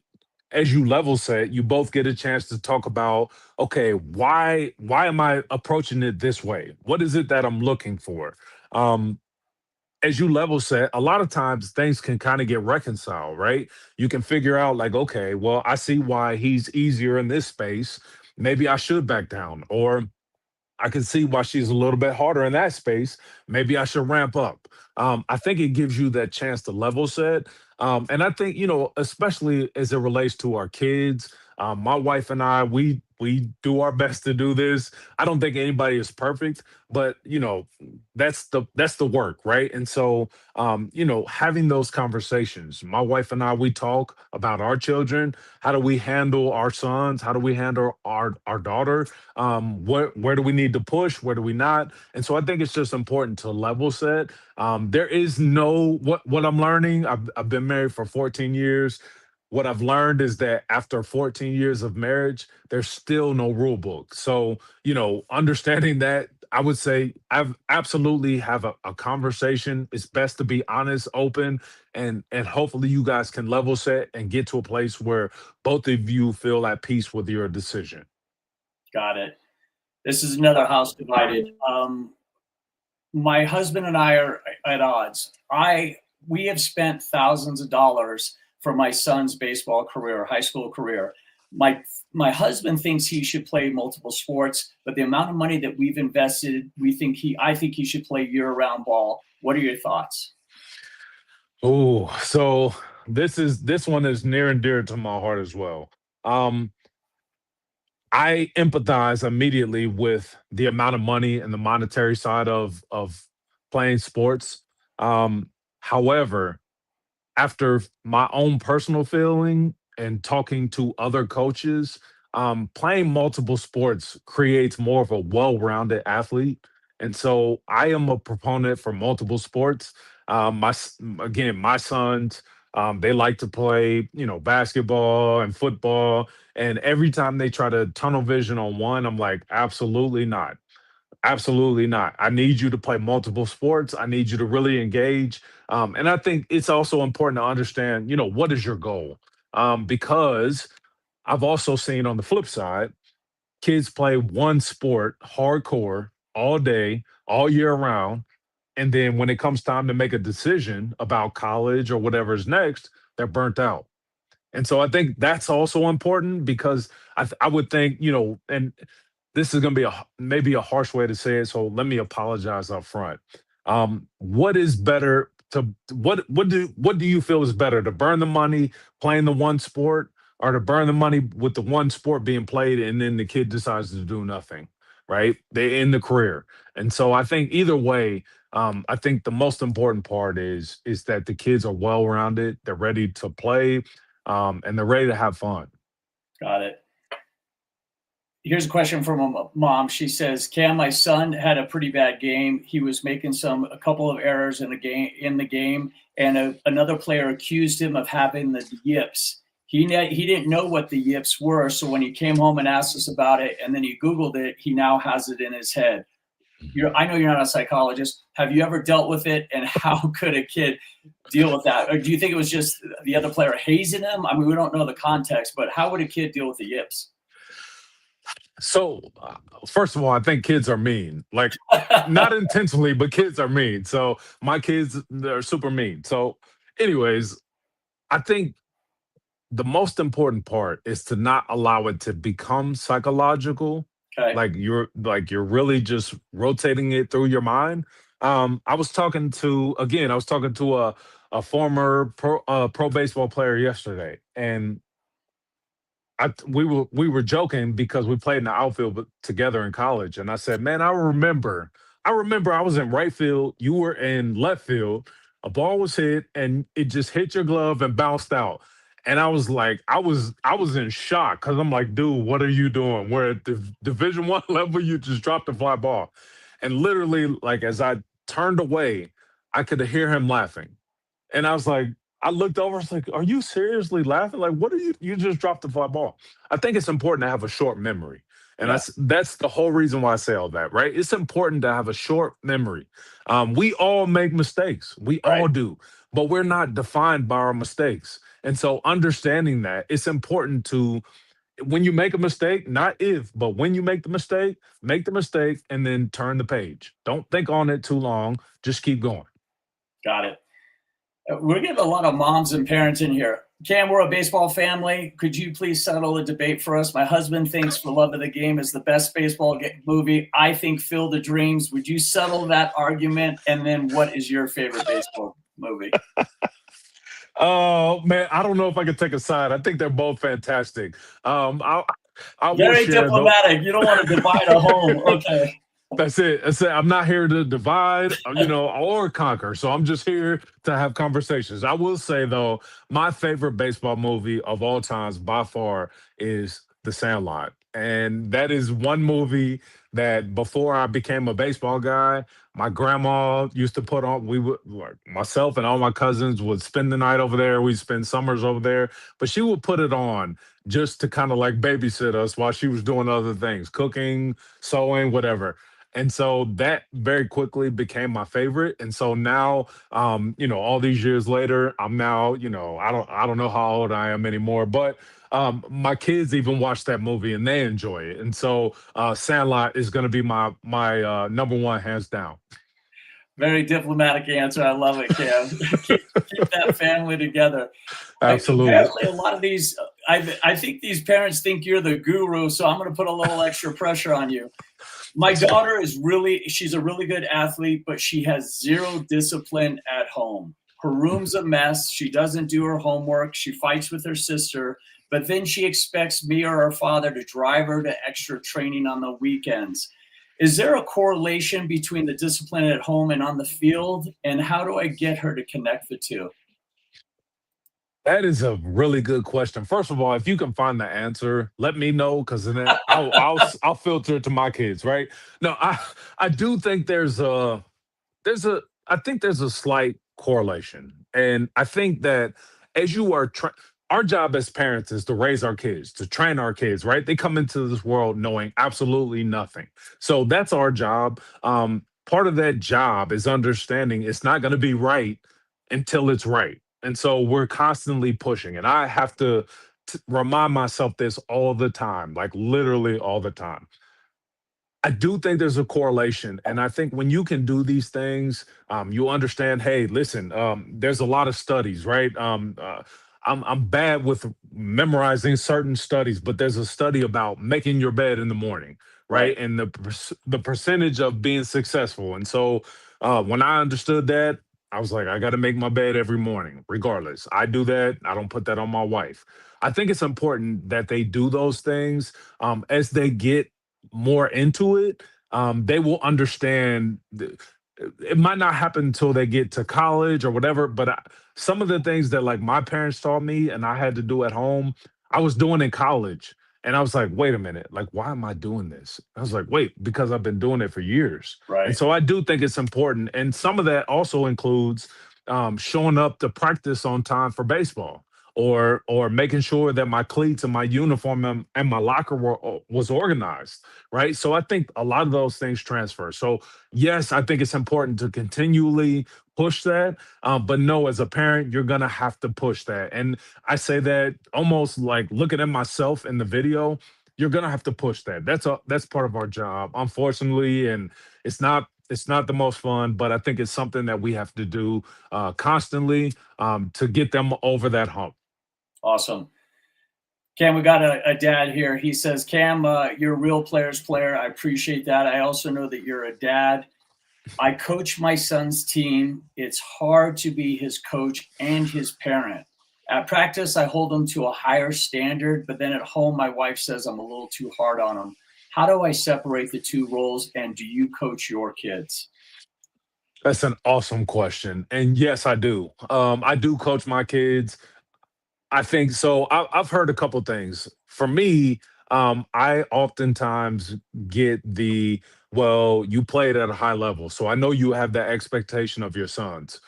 as you level set, you both get a chance to talk about, okay, why am I approaching it this way? What is it that I'm looking for? Um, as you level set, a lot of times things can kind of get reconciled, right? You can figure out, like, okay, well, I see why he's easier in this space. Maybe I should back down. Or I can see why she's a little bit harder in that space. Maybe I should ramp up. I think it gives you that chance to level set. And I think, especially as it relates to our kids, my wife and I, we do our best to do this. I don't think anybody is perfect, but that's the work, right? And so, having those conversations, my wife and I, we talk about our children. How do we handle our sons? How do we handle our daughter? Where do we need to push, where do we not? And so I think it's just important to level set. There is no what I'm learning. I've been married for 14 years. What I've learned is that after 14 years of marriage, there's still no rule book. So, understanding that, I would say I've absolutely have a conversation. It's best to be honest, open, and hopefully you guys can level set and get to a place where both of you feel at peace with your decision. Got it. This is another house divided. My husband and I are at odds. We have spent thousands of dollars for my son's baseball career, high school career. My husband thinks he should play multiple sports, but the amount of money that we've invested, I think he should play year-round ball. What are your thoughts? Oh, so this one is near and dear to my heart as well. Um, I empathize immediately with the amount of money and the monetary side of playing sports. However, after my own personal feeling and talking to other coaches, playing multiple sports creates more of a well-rounded athlete. And so I am a proponent for multiple sports. Again, my sons, they like to play, basketball and football. And every time they try to tunnel vision on one, I'm like, absolutely not. Absolutely not. I need you to play multiple sports. I need you to really engage. And I think it's also important to understand, what is your goal? Because I've also seen on the flip side, kids play one sport hardcore all day, all year round. And then when it comes time to make a decision about college or whatever's next, they're burnt out. And so I think that's also important because I would think, and this is going to be maybe a harsh way to say it, so let me apologize up front. What is better to what do you feel is better, to burn the money playing the one sport, or to burn the money with the one sport being played and then the kid decides to do nothing, right? They end the career. And so I think either way, I think the most important part is that the kids are well rounded, they're ready to play, and they're ready to have fun. Got it. Here's a question from a mom. She says, "Cam, my son had a pretty bad game. He was making a couple of errors in the game, and another player accused him of having the yips. He didn't know what the yips were, so when he came home and asked us about it, and then he Googled it, he now has it in his head." I know you're not a psychologist. Have you ever dealt with it, and how could a kid deal with that? Or do you think it was just the other player hazing him? I mean, we don't know the context, but how would a kid deal with the yips? So, first of all, I think kids are mean. Like, not intentionally, but kids are mean. So, my kids, they're super mean. So, anyways, I think the most important part is to not allow it to become psychological. Okay. Like you're really just rotating it through your mind. I was talking to a former pro baseball player yesterday, and we were joking because we played in the outfield together in college, and I said, "Man, I remember I was in right field, you were in left field. A ball was hit, and it just hit your glove and bounced out." And I was like, I was in shock because I'm like, "Dude, what are you doing? We're at the Division One level. You just dropped a fly ball." And literally, like as I turned away, I could hear him laughing. And I was like, I looked over, I was like, "Are you seriously laughing? Like, what are you just dropped the fly ball?" I think it's important to have a short memory. And Yeah. that's the whole reason why I say all that, right? It's important to have a short memory. We all make mistakes. We Right. all do, but we're not defined by our mistakes. And so understanding that it's important to, when you make a mistake, not if, but when you make the mistake and then turn the page. Don't think on it too long. Just keep going. Got it. We're getting a lot of moms and parents in here. Cam, we're a baseball family. Could you please settle the debate for us? My husband thinks For Love of the Game is the best movie. I think Field of Dreams. Would you settle that argument? And then what is your favorite baseball movie? Oh man, I don't know if I could take a side. I think they're both fantastic. I will Very share though. diplomatic. You don't want to divide a home. Okay. That's it. That's it. I'm not here to divide, or conquer. So I'm just here to have conversations. I will say though, my favorite baseball movie of all times by far is The Sandlot. And that is one movie that before I became a baseball guy, my grandma used to put on. We would, like, myself and all my cousins would spend the night over there. We'd spend summers over there, but she would put it on just to kind of like babysit us while she was doing other things, cooking, sewing, whatever. And so that very quickly became my favorite. And so now, all these years later, I'm now, I don't know how old I am anymore, but my kids even watch that movie and they enjoy it. And so Sandlot is going to be my number one, hands down. Very diplomatic answer. I love it, Cam. Keep that family together. Absolutely. Apparently, a lot of these, I think these parents think you're the guru, so I'm going to put a little extra pressure on you. My daughter she's a really good athlete, but she has zero discipline at home. Her room's a mess. She doesn't do her homework. She fights with her sister, but then she expects me or her father to drive her to extra training on the weekends. Is there a correlation between the discipline at home and on the field? And how do I get her to connect the two? That is a really good question. First of all, if you can find the answer, let me know because then I'll filter it to my kids, right? No, I do think I think there's a slight correlation. And I think that as you are our job as parents is to raise our kids, to train our kids, right? They come into this world knowing absolutely nothing. So that's our job. Part of that job is understanding it's not going to be right until it's right. And so we're constantly pushing. And I have to remind myself this all the time, like literally all the time. I do think there's a correlation, and I think when you can do these things, you understand. Hey, listen, there's a lot of studies, right? I'm bad with memorizing certain studies, but there's a study about making your bed in the morning, Right. right? And the percentage of being successful. And so when I understood that, I was like, I got to make my bed every morning, regardless. I do that. I don't put that on my wife. I think it's important that they do those things as they get more into it, they will understand. It might not happen until they get to college or whatever, but some of the things that like my parents taught me and I had to do at home, I was doing in college. And I was like, wait a minute, like, why am I doing this? I was like, wait, because I've been doing it for years. And Right. so I do think it's important. And some of that also includes showing up to practice on time for baseball or making sure that my cleats and my uniform and my locker was organized, right? So I think a lot of those things transfer. So yes, I think it's important to continually push that, but no, as a parent, you're gonna have to push that. And I say that almost like looking at myself in the video. You're gonna have to push that. That's part of our job, unfortunately, and it's not the most fun, but I think it's something that we have to do constantly to get them over that hump. Awesome. Cam, we got a dad here. He says, Cam, you're a real player's player. I appreciate that. I also know that you're a dad. I coach my son's team. It's hard to be his coach and his parent. At practice, I hold him to a higher standard, but then at home, my wife says I'm a little too hard on him. How do I separate the two roles? And do you coach your kids? That's an awesome question. And yes, I do. I do coach my kids. I think so. I've heard a couple things. For me, I oftentimes get well, you played at a high level, so I know you have that expectation of your sons.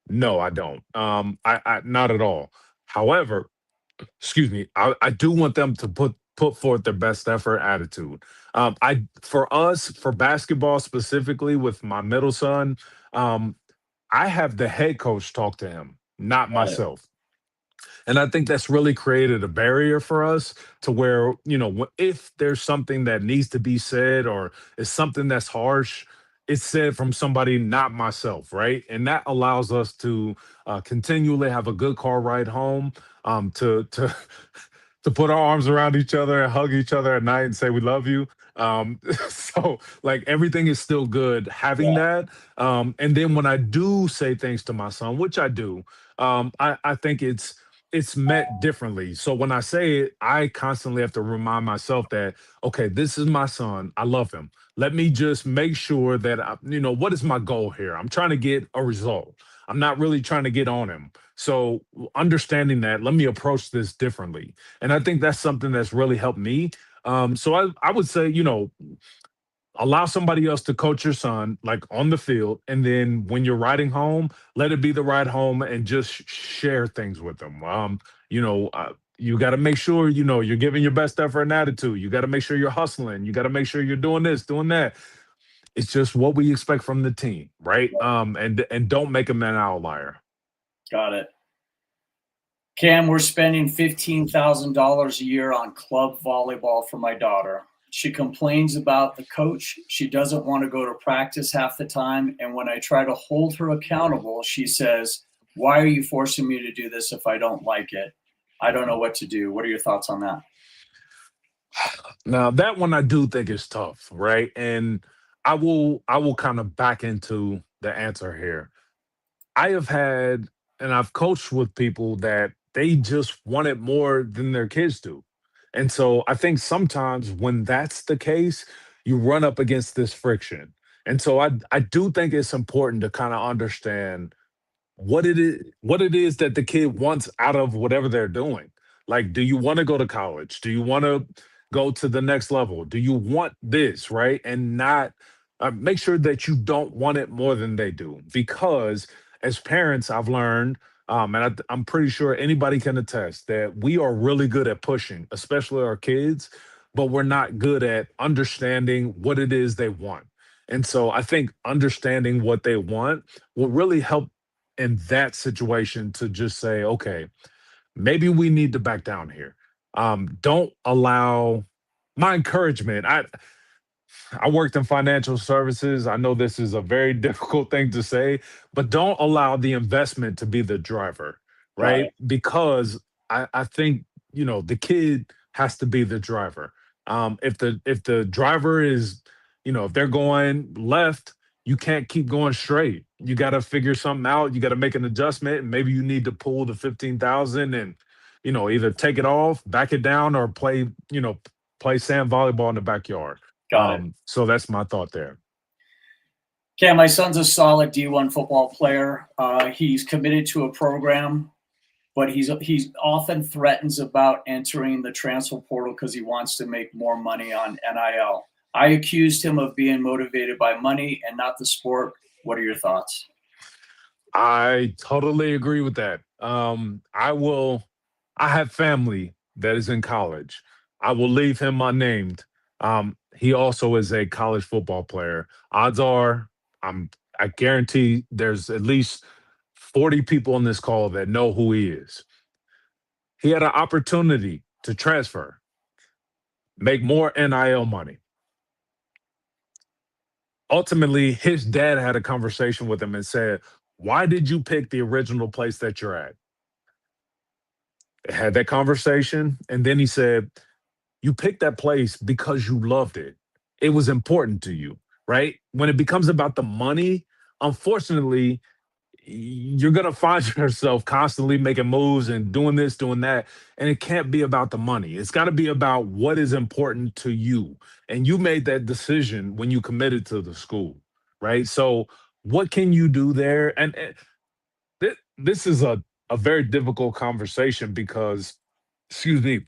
No, I don't. I not at all. However, excuse me, I do want them to put forth their best effort attitude. I For us, for basketball specifically with my middle son, um, I have the head coach talk to him, not Got it. myself. And I think that's really created a barrier for us to where, if there's something that needs to be said or is something that's harsh, it's said from somebody, not myself, right? And that allows us to continually have a good car ride home, to to put our arms around each other and hug each other at night and say we love you. So like everything is still good having Yeah. that. And then when I do say things to my son, which I do, I think it's met differently. So when I say it, I constantly have to remind myself that, okay, this is my son. I love him. Let me just make sure that what is my goal here? I'm trying to get a result. I'm not really trying to get on him. So understanding that, let me approach this differently. And I think that's something that's really helped me. So I would say, allow somebody else to coach your son like on the field, and then when you're riding home, let it be the ride home and just share things with them. You got to make sure you're giving your best effort and attitude. You got to make sure you're hustling. You got to make sure you're doing this, doing that. It's just what we expect from the team, right? And don't make them an outlier. Got it. Cam, we're spending $15,000 a year on club volleyball for my daughter. She complains about the coach. She doesn't want to go to practice half the time. And when I try to hold her accountable, she says, why are you forcing me to do this if I don't like it? I don't know what to do. What are your thoughts on that? Now that one I do think is tough, right? And I will kind of back into the answer here. I have had and I've coached with people that they just want it more than their kids do. And so I think sometimes when that's the case, you run up against this friction. And so I do think it's important to kind of understand what it is that the kid wants out of whatever they're doing. Like, do you want to go to college? Do you want to go to the next level? Do you want this, right? And not make sure that you don't want it more than they do. Because as parents, I've learned, I'm pretty sure anybody can attest that we are really good at pushing, especially our kids, but we're not good at understanding what it is they want. And so I think understanding what they want will really help in that situation to just say, okay, maybe we need to back down here. Don't allow my encouragement. I worked in financial services. I know this is a very difficult thing to say, but don't allow the investment to be the driver, Got right? it. Because I think, the kid has to be the driver. If the driver is, if they're going left, you can't keep going straight. You got to figure something out. You got to make an adjustment. And maybe you need to pull the 15,000 and, either take it off, back it down, or play sand volleyball in the backyard. Got it. So that's my thought there. Cam, my son's a solid D1 football player. He's committed to a program, but he's often threatens about entering the transfer portal because he wants to make more money on NIL. I accused him of being motivated by money and not the sport. What are your thoughts? I totally agree with that. I have family that is in college. I will leave him unnamed. He also is a college football player. Odds are, I guarantee there's at least 40 people on this call that know who he is. He had an opportunity to transfer, make more NIL money. Ultimately, his dad had a conversation with him and said, "Why did you pick the original place that you're at?" They had that conversation, and then he said, "You picked that place because you loved it. It was important to you, right?" When it becomes about the money, unfortunately, you're going to find yourself constantly making moves and doing this, doing that. And it can't be about the money. It's got to be about what is important to you. And you made that decision when you committed to the school, right? So, what can you do there? And this is a very difficult conversation because, excuse me,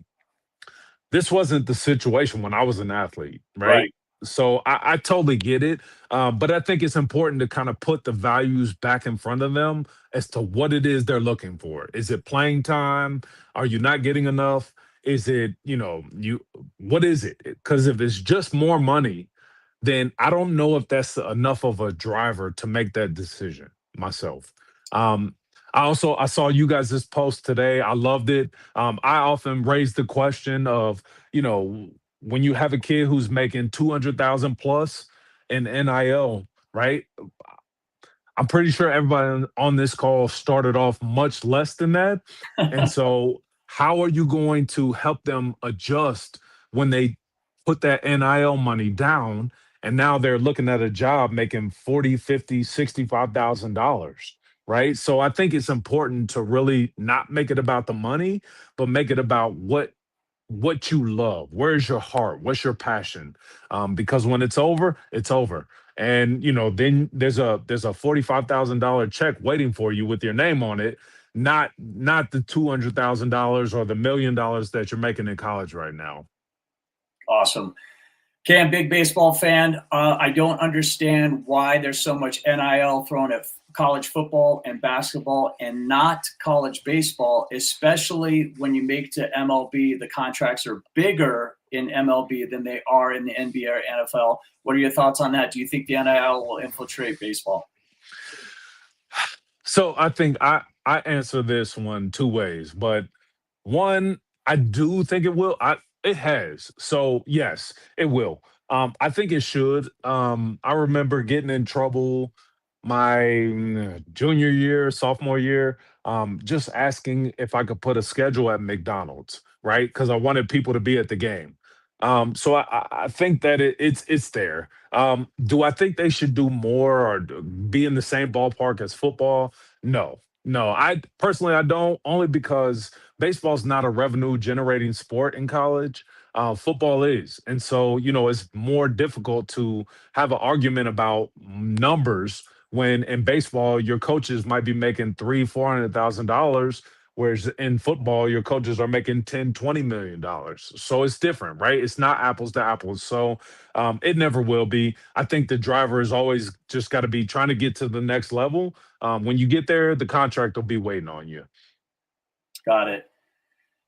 this wasn't the situation when I was an athlete, right? Right. So I totally get it. But I think it's important to kind of put the values back in front of them as to what it is they're looking for. Is it playing time? Are you not getting enough? Is it, what is it? Because if it's just more money, then I don't know if that's enough of a driver to make that decision myself. Um, I saw you guys this post today. I loved it. I often raise the question of, when you have a kid who's making 200,000 plus in NIL, right? I'm pretty sure everybody on this call started off much less than that. And so, how are you going to help them adjust when they put that NIL money down and now they're looking at a job making 40, 50, $65,000, right? So I think it's important to really not make it about the money, but make it about what you love. Where's your heart? What's your passion? Because when it's over, it's over. And then there's a $45,000 check waiting for you with your name on it, not the $200,000 or the $1 million that you're making in college right now. Awesome. Cam, big baseball fan. I don't understand why there's so much NIL thrown at college football and basketball and not college baseball, especially when you make to MLB. The contracts are bigger in MLB than they are in the NBA or NFL. What are your thoughts on that? Do you think the NIL will infiltrate baseball? So I think I answer this one two ways, but one, I do think it will. It has. So yes, it will. I think it should. I remember getting in trouble my junior year, sophomore year, just asking if I could put a schedule at McDonald's, right? Because I wanted people to be at the game. So I think that it's there. Do I think they should do more or be in the same ballpark as football? No, no. I personally I don't, only because baseball's not a revenue generating sport in college. Football is, and so it's more difficult to have an argument about numbers when in baseball your coaches might be making $300,000-$400,000, whereas in football your coaches are making 10-20 million dollars. So it's different, right? It's not apples to apples. So it never will be. I think the driver is always just got to be trying to get to the next level. When you get there, the contract will be waiting on you. Got it.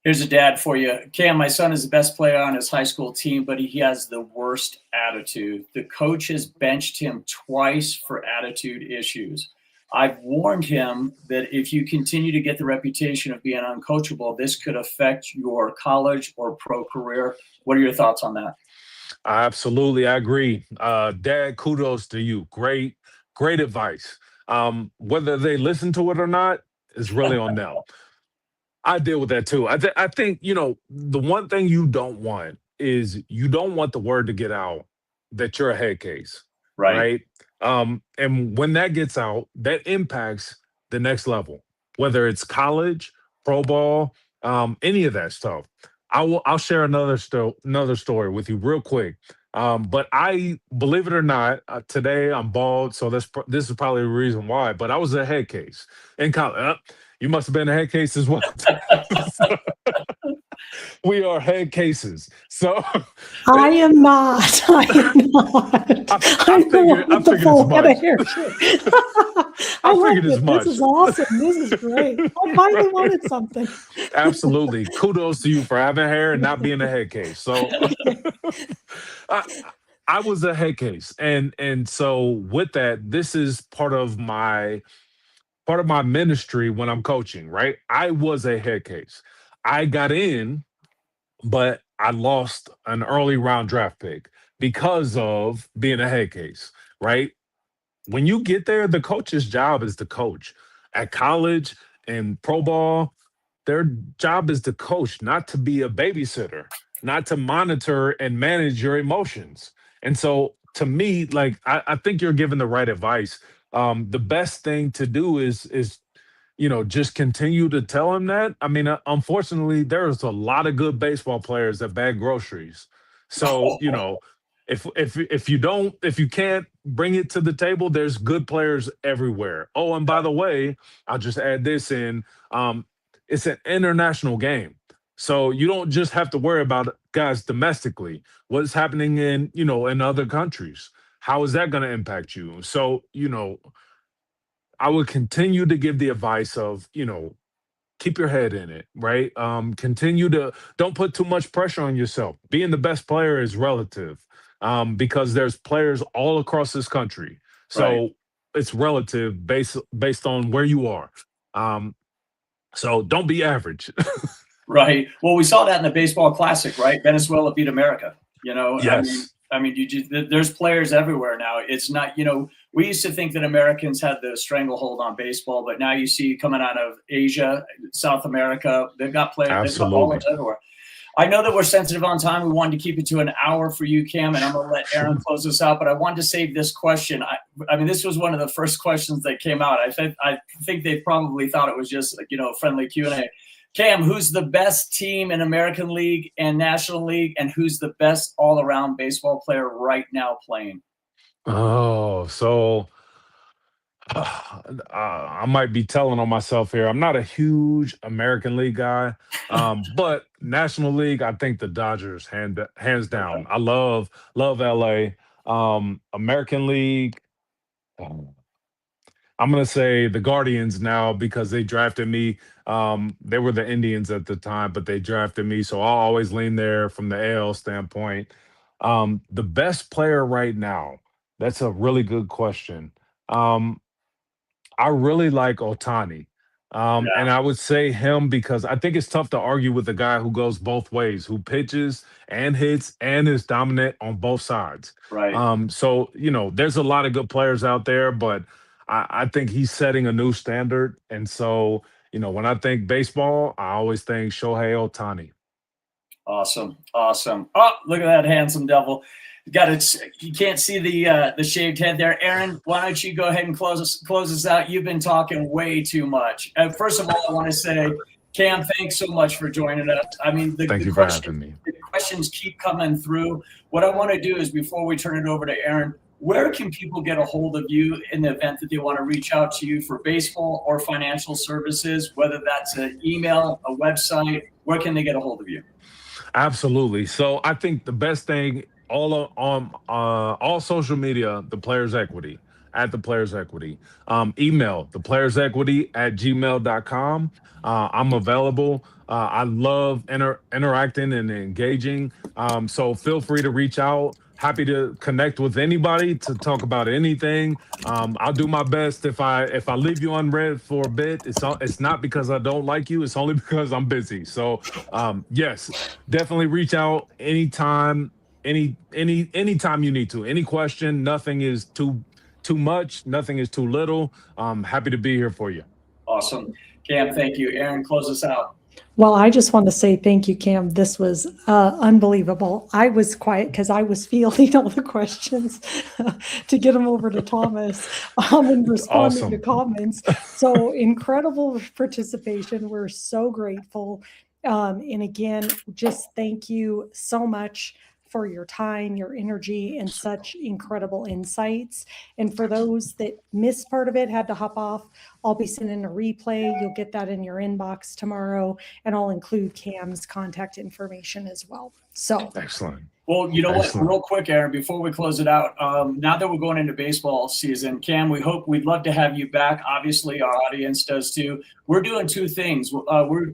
Here's a dad for you. Cam, my son is the best player on his high school team, but he has the worst attitude. The coach has benched him twice for attitude issues. I've warned him that if you continue to get the reputation of being uncoachable, this could affect your college or pro career. What are your thoughts on that? Absolutely, I agree. Dad, kudos to you. Great advice. Whether they listen to it or not is really on them. I deal with that too. I think, the one thing you don't want is you don't want the word to get out that you're a head case, Right. right? And when that gets out, that impacts the next level, whether it's college, pro ball, any of that stuff. I'll share another story with you real quick. But I believe it or not, today I'm bald, so this is probably the reason why. But I was a head case in college. You must have been a head case as well. So, we are head cases. So I am not. I am not. I I'm the one with the figured as full head of much. hair. I I like figured as it. This much. is awesome. This is great. I finally wanted something. Absolutely. Kudos to you for having hair and not being a head case. So I, I was a head case. And so with that, this is part of my ministry when I'm coaching, right? I was a head case. I got in, but I lost an early round draft pick because of being a head case, right? When you get there, the coach's job is to coach. At college and pro ball, their job is to coach, not to be a babysitter, not to monitor and manage your emotions. And so, to me, like I think you're giving the right advice. The best thing to do is just continue to tell him that. I mean, unfortunately, there's a lot of good baseball players that bag groceries. So, if you can't bring it to the table, there's good players everywhere. Oh, and by the way, I'll just add this in. Um, it's an international game. So you don't just have to worry about guys domestically. What's happening in other countries? How is that going to impact you? So, I would continue to give the advice of, keep your head in it, right? Continue to don't put too much pressure on yourself. Being the best player is relative, because there's players all across this country. Right. So it's relative based on where you are. Um, so don't be average. Right. Well, we saw that in the baseball classic, right? Venezuela beat America. Yes, There's players everywhere now. It's not, we used to think that Americans had the stranglehold on baseball, but now you see coming out of Asia, South America, they've got ballers absolutely. everywhere. I know that we're sensitive on time. We wanted to keep it to an hour for you, Cam, and I'm going to let Aaron Sure. close this out. But I wanted to save this question. This was one of the first questions that came out. I think they probably thought it was just a friendly Q&A. Cam, who's the best team in American League and National League, and who's the best all-around baseball player right now playing? Oh, so I might be telling on myself here. I'm not a huge American League guy, but National League, I think the Dodgers hands Okay. down. I love LA. American League, um, I'm gonna say the Guardians now because they drafted me. They were the Indians at the time, but they drafted me, so I'll always lean there from the AL standpoint. The best player right now. That's a really good question. Um, I really like Otani. And Yeah, I would say him because I think it's tough to argue with a guy who goes both ways, who pitches and hits and is dominant on both sides. right. So, there's a lot of good players out there, but I think he's setting a new standard. And so, when I think baseball, I always think Shohei Otani. Awesome. Awesome. Oh, look at that handsome devil. Got it. You can't see the shaved head there. Aaron, why don't you go ahead and close us out? You've been talking way too much. First of all, I want to say, Cam, thanks so much for joining us. I mean, Thank you for having me. the questions keep coming through. What I want to do is before we turn it over to Aaron, where can people get a hold of you in the event that they want to reach out to you for baseball or financial services, whether that's an email, a website, where can they get a hold of you? Absolutely. So I think the best thing on all social media, the players equity at the players equity. Email the players equity at gmail.com. I'm available. I love interacting and engaging. So feel free to reach out. Happy to connect with anybody to talk about anything. I'll do my best. If I leave you unread for a bit, it's not because I don't like you. It's only because I'm busy. So yes, definitely reach out anytime. anytime you need to. Any question, nothing is too much, nothing is too little. I'm happy to be here for you. Awesome. Cam, thank you. Aaron, close us out. Well, I just want to say thank you, Cam. This was unbelievable. I was quiet because I was fielding all the questions to get them over to Thomas and responding to Awesome. comments. So incredible participation. We're so grateful. And again, just thank you so much for your time, your energy, and such incredible insights. And for those that missed part of it, had to hop off, I'll be sending a replay. You'll get that in your inbox tomorrow, and I'll include Cam's contact information as well. So Excellent. Well, you know what? Excellent. Real quick, Aaron, before we close it out, now that we're going into baseball season, Cam, we'd love to have you back. Obviously, our audience does too. We're doing two things.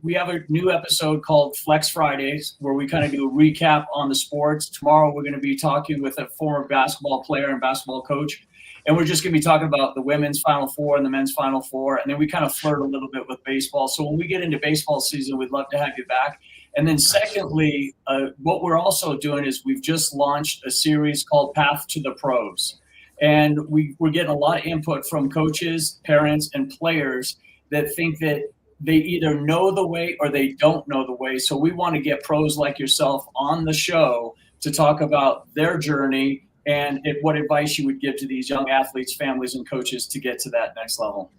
We have a new episode called Flex Fridays, where we kind of do a recap on the sports. Tomorrow, we're going to be talking with a former basketball player and basketball coach. And we're just going to be talking about the women's Final Four and the men's Final Four. And then we kind of flirt a little bit with baseball. So when we get into baseball season, we'd love to have you back. And then secondly, what we're also doing is we've just launched a series called Path to the Pros. And we're getting a lot of input from coaches, parents, and players that think that they either know the way or they don't know the way. So we want to get pros like yourself on the show to talk about their journey and what advice you would give to these young athletes, families, and coaches to get to that next level.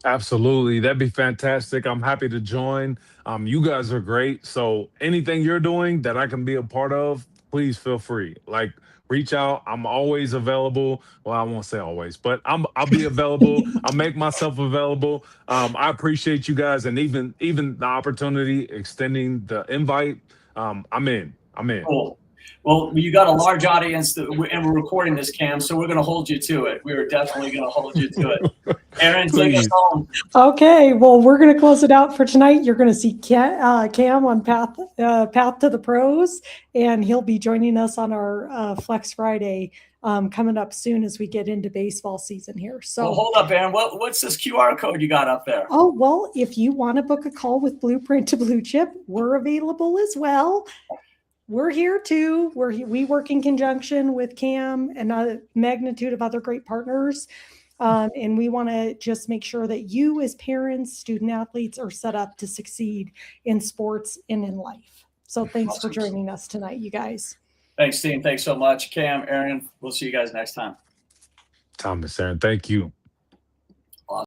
Absolutely. That'd be fantastic. I'm happy to join. You guys are great. So anything you're doing that I can be a part of, please feel free. Like, reach out. I'm always available. Well, I won't say always, but I'll be available. I'll make myself available. I appreciate you guys, and even the opportunity, extending the invite. I'm in. Cool. Well, you got a large audience, and we're recording this, Cam, so we're going to hold you to it. We are definitely going to hold you to it. Aaron, take us home. Okay, well, we're going to close it out for tonight. You're going to see Cam on Path to the Pros, and he'll be joining us on our Flex Friday coming up soon as we get into baseball season here. So well, hold up, Aaron. What's this QR code you got up there? Oh, well, if you want to book a call with Blueprint to Blue Chip, we're available as well. We're here too. We work in conjunction with Cam and a magnitude of other great partners. And we want to just make sure that you as parents, student athletes are set up to succeed in sports and in life. So thanks for joining us tonight, you guys. Thanks, team. Thanks so much. Cam, Aaron, we'll see you guys next time. Thomas, Aaron, thank you.